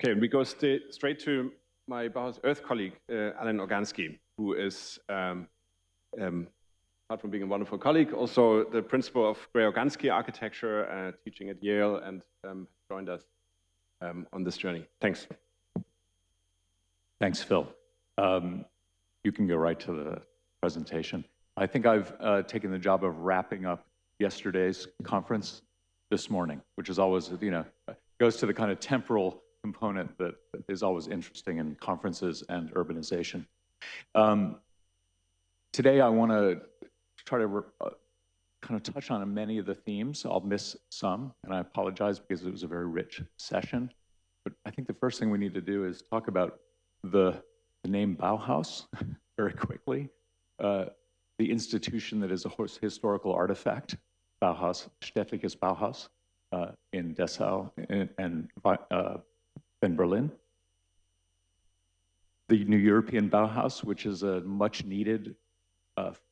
Okay, and we go straight to my Bauhaus Earth colleague, Alan Organschi, who is, apart from being a wonderful colleague, also the principal of Gray Organschi Architecture, teaching at Yale, and joined us on this journey. Thanks. Thanks, Phil. You can go right to the presentation. I think I've taken the job of wrapping up yesterday's conference this morning, which is always, goes to the kind of temporal component that is always interesting in conferences and urbanization. Today, I want to try to kind of touch on many of the themes. I'll miss some, and I apologize because it was a very rich session. But I think the first thing we need to do is talk about the name Bauhaus very quickly. The institution that is a historical artifact, Bauhaus, Städtliches Bauhaus, in Dessau and in Berlin. The New European Bauhaus, which is a much needed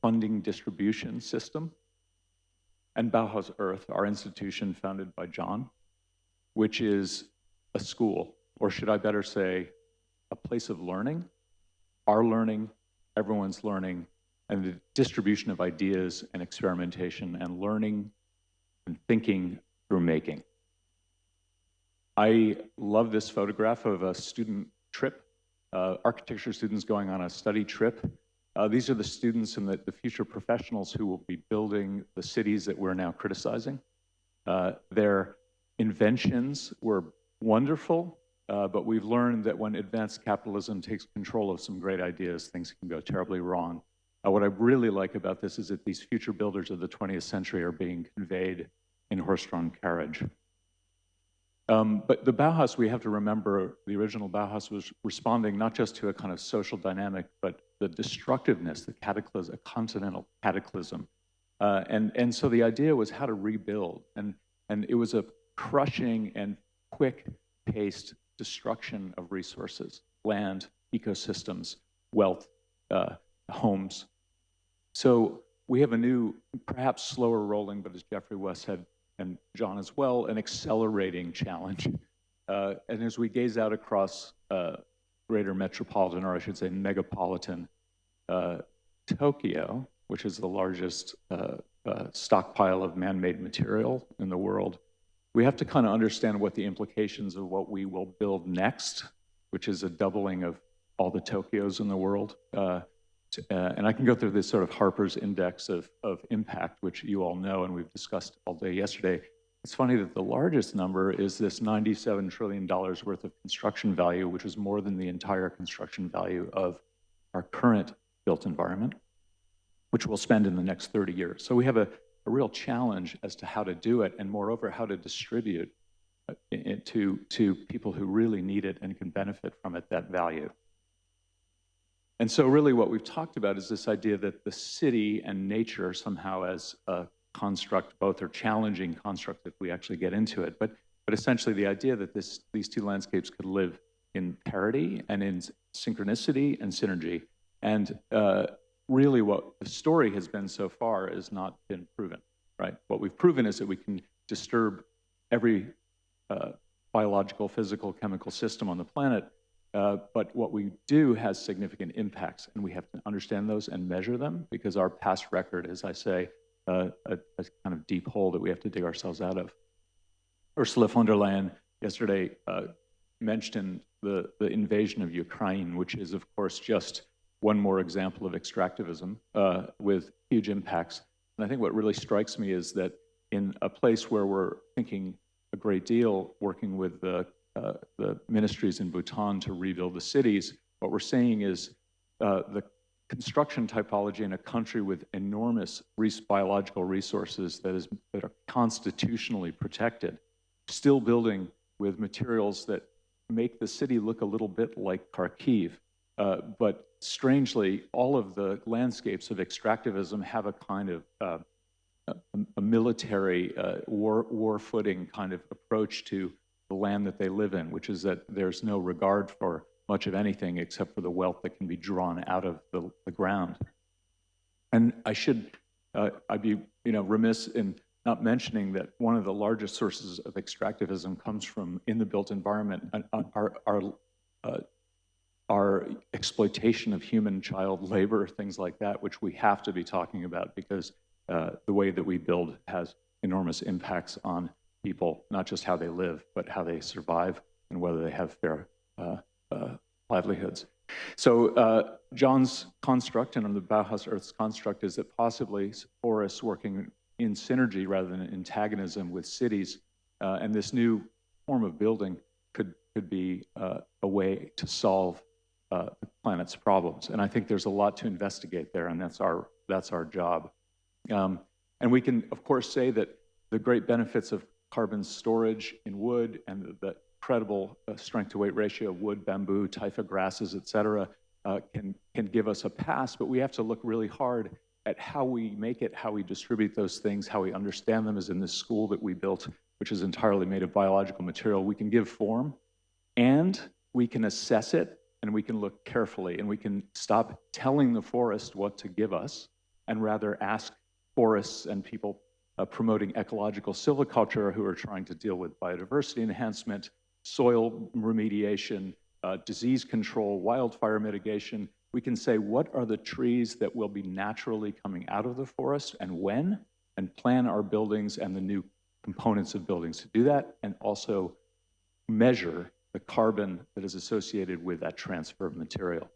funding distribution system. And Bauhaus Earth, our institution founded by John, which is a school, or should I better say, a place of learning, our learning, everyone's learning, and the distribution of ideas and experimentation and learning and thinking through making. I love this photograph of a student trip, architecture students going on a study trip. These are the students and the future professionals who will be building the cities that we're now criticizing. Their inventions were wonderful, but we've learned that when advanced capitalism takes control of some great ideas, things can go terribly wrong. What I really like about this is that these future builders of the 20th century are being conveyed in horse-drawn carriage. But the Bauhaus, we have to remember, the original Bauhaus was responding not just to a kind of social dynamic, but the destructiveness, the cataclysm, a continental cataclysm. And so the idea was how to rebuild. And it was a crushing and quick-paced destruction of resources, land, ecosystems, wealth, homes. So we have a new, perhaps slower rolling, but as Jeffrey West said, and John as well, an accelerating challenge. And as we gaze out across greater metropolitan, or I should say megapolitan, Tokyo, which is the largest stockpile of man-made material in the world, we have to kind of understand what the implications of what we will build next, which is a doubling of all the Tokyos in the world. And I can go through this sort of Harper's Index of impact, which you all know and we've discussed all day yesterday. It's funny that the largest number is this $97 trillion worth of construction value, which is more than the entire construction value of our current built environment, which we'll spend in the next 30 years. So we have a real challenge as to how to do it, and moreover, how to distribute it to people who really need it and can benefit from it, that value. And so really what we've talked about is this idea that the city and nature somehow as a construct, both are challenging construct if we actually get into it, but essentially the idea that these two landscapes could live in parity and in synchronicity and synergy. And really what the story has been so far has not been proven, right? What we've proven is that we can disturb every biological, physical, chemical system on the planet, but what we do has significant impacts, and we have to understand those and measure them, because our past record is, I say, a kind of deep hole that we have to dig ourselves out of. Ursula von der Leyen yesterday mentioned the invasion of Ukraine, which is, of course, just one more example of extractivism with huge impacts. And I think what really strikes me is that in a place where we're thinking a great deal, working with the ministries in Bhutan to rebuild the cities, what we're seeing is the construction typology in a country with enormous biological resources that are constitutionally protected, still building with materials that make the city look a little bit like Kharkiv. But strangely, all of the landscapes of extractivism have a kind of a military war footing kind of approach to the land that they live in, which is that there's no regard for much of anything except for the wealth that can be drawn out of the ground. And I'd be remiss in not mentioning that one of the largest sources of extractivism comes from in the built environment, our exploitation of human child labor, things like that, which we have to be talking about because the way that we build has enormous impacts on people, not just how they live, but how they survive and whether they have fair livelihoods. So John's construct and the Bauhaus Earth's construct is that possibly forests working in synergy rather than antagonism with cities, and this new form of building could be a way to solve the planet's problems. And I think there's a lot to investigate there, and that's our job. And we can, of course, say that the great benefits of carbon storage in wood and the incredible strength-to-weight ratio of wood, bamboo, taifa grasses, et cetera, can give us a pass, but we have to look really hard at how we make it, how we distribute those things, how we understand them, as in this school that we built, which is entirely made of biological material. We can give form, and we can assess it, and we can look carefully, and we can stop telling the forest what to give us, and rather ask forests and people promoting ecological silviculture who are trying to deal with biodiversity enhancement, soil remediation, disease control, wildfire mitigation. We can say, what are the trees that will be naturally coming out of the forest and when, and plan our buildings and the new components of buildings to do that, and also measure the carbon that is associated with that transfer of material.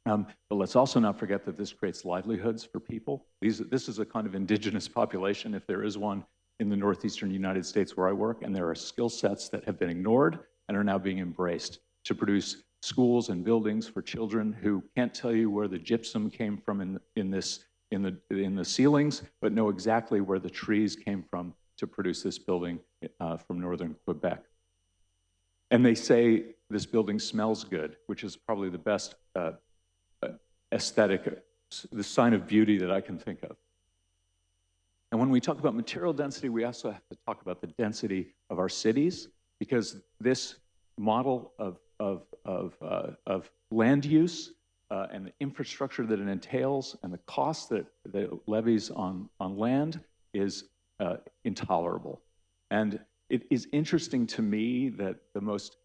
But let's also not forget that this creates livelihoods for people. This is a kind of indigenous population, if there is one, in the northeastern United States where I work, and there are skill sets that have been ignored and are now being embraced to produce schools and buildings for children who can't tell you where the gypsum came from in the ceilings, but know exactly where the trees came from to produce this building from northern Quebec. And they say this building smells good, which is probably the best aesthetic, the sign of beauty that I can think of. And when we talk about material density, we also have to talk about the density of our cities, because this model of land use and the infrastructure that it entails and the cost that it levies on land is intolerable. And it is interesting to me that the most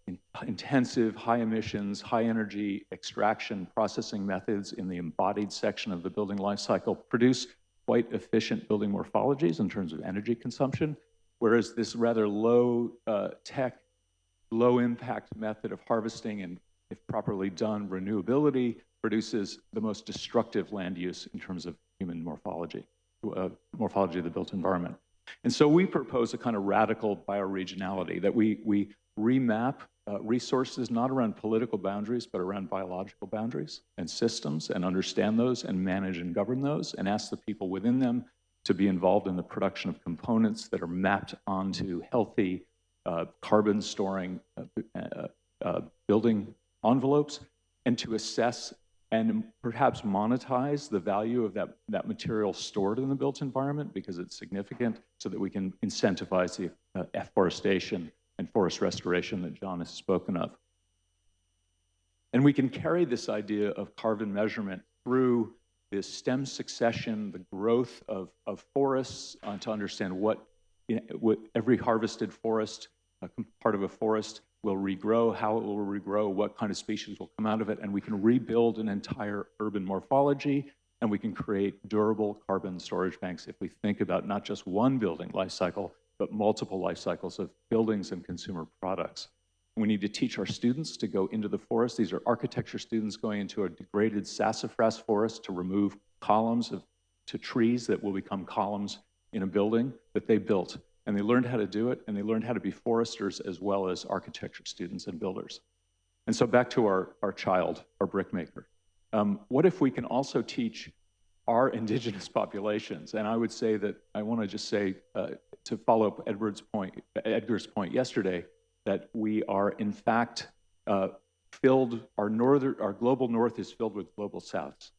intensive, high emissions, high energy extraction processing methods in the embodied section of the building life cycle produce quite efficient building morphologies in terms of energy consumption, whereas this rather low tech, low impact method of harvesting, and if properly done, renewability, produces the most destructive land use in terms of human morphology, morphology of the built environment. And so we propose a kind of radical bioregionality, that we remap resources not around political boundaries, but around biological boundaries and systems, and understand those and manage and govern those, and ask the people within them to be involved in the production of components that are mapped onto healthy carbon storing building envelopes, and to assess and perhaps monetize the value of that material stored in the built environment, because it's significant, so that we can incentivize the afforestation and forest restoration that John has spoken of. And we can carry this idea of carbon measurement through this stem succession, the growth of forests, to understand what every harvested forest, part of a forest, will regrow, how it will regrow, what kind of species will come out of it, and we can rebuild an entire urban morphology, and we can create durable carbon storage banks if we think about not just one building life cycle, but multiple life cycles of buildings and consumer products. We need to teach our students to go into the forest. These are architecture students going into a degraded sassafras forest to remove columns to trees that will become columns in a building that they built. And they learned how to do it, and they learned how to be foresters as well as architecture students and builders. And so back to our child, our brickmaker. What if we can also teach our indigenous populations? And I would say that, I want to just say, to follow up Edgar's point yesterday, that we are in fact filled, our global north is filled with global souths.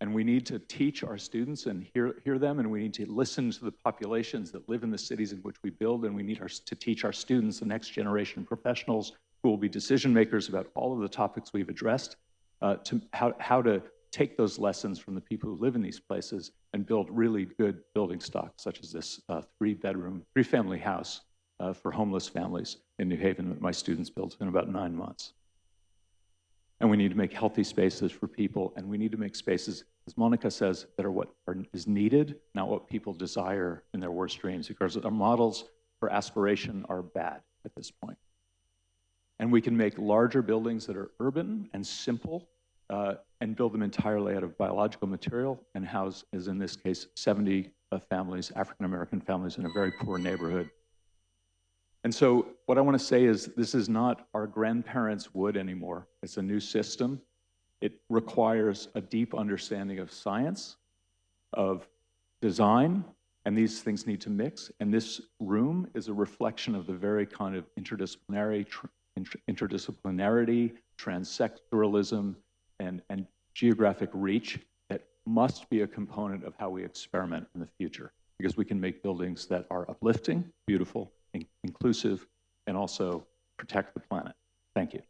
And we need to teach our students and hear them, and we need to listen to the populations that live in the cities in which we build, and we need to teach our students, the next generation of professionals who will be decision makers about all of the topics we've addressed, to how to take those lessons from the people who live in these places and build really good building stock, such as this three-family house for homeless families in New Haven that my students built in about 9 months. And we need to make healthy spaces for people, and we need to make spaces, as Monica says, that are what is needed, not what people desire in their worst dreams, because our models for aspiration are bad at this point. And we can make larger buildings that are urban and simple, and build them entirely out of biological material and house, as in this case, 70 families, African-American families in a very poor neighborhood. And so what I want to say is this is not our grandparents' wood anymore. It's a new system. It requires a deep understanding of science, of design, and these things need to mix. And this room is a reflection of the very kind of interdisciplinarity, transsectoralism, and geographic reach that must be a component of how we experiment in the future, because we can make buildings that are uplifting, beautiful, inclusive, and also protect the planet. Thank you.